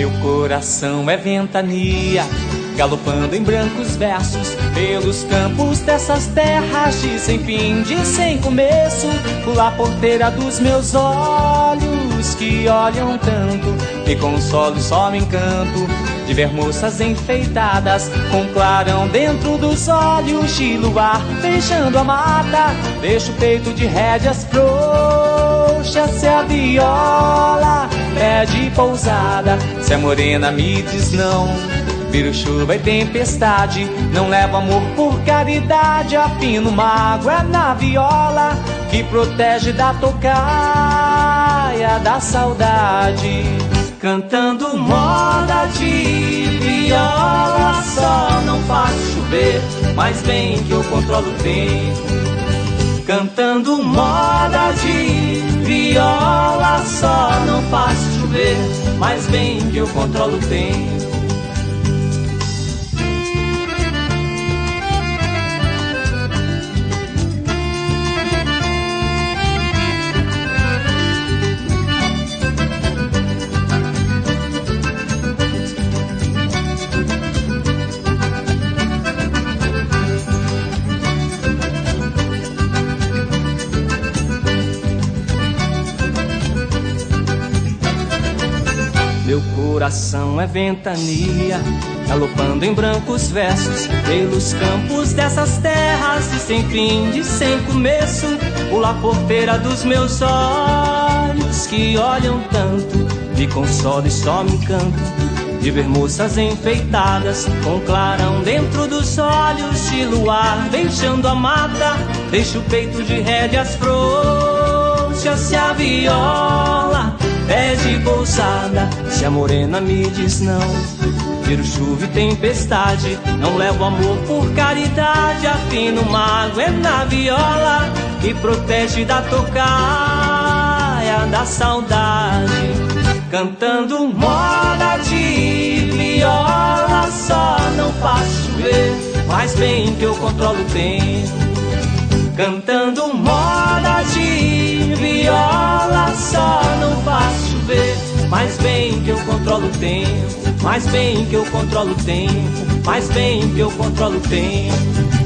Meu coração é ventania, galopando em brancos versos pelos campos dessas terras de sem fim, de sem começo. Pula a porteira dos meus olhos que olham tanto, me consolo e só me encanto de ver moças enfeitadas com clarão dentro dos olhos de luar, beijando a mata. Deixo o peito de rédeas frouxas, se a viola pede pousada, se a morena me diz não, viro chuva e tempestade. Não levo amor por caridade, afino mágoa na viola que protege da tocaia da saudade. Cantando moda de viola, só não faço chover, mas bem que eu controlo o tempo. Cantando moda de viola, só não faço chover, mas bem que eu controlo o tempo. Meu coração é ventania, galopando em brancos versos pelos campos dessas terras de sem fim, de sem começo. Pula a porteira dos meus olhos que olham tanto, me consolo e só me encanto de ver moças enfeitadas com clarão dentro dos olhos de luar, beijando a mata. Deixo o peito de rédeas frouxas, se a viola pede pousada, se a morena me diz não, viro chuva e tempestade. Não levo amor por caridade, afino mágoa é na viola que protege da tocaia da saudade. Cantando moda de viola, só não faço chover, mas bem que eu controlo o tempo. Cantando moda de viola, só não faço chover, mas bem que eu controlo o tempo, mas bem que eu controlo o tempo, mas bem que eu controlo o tempo.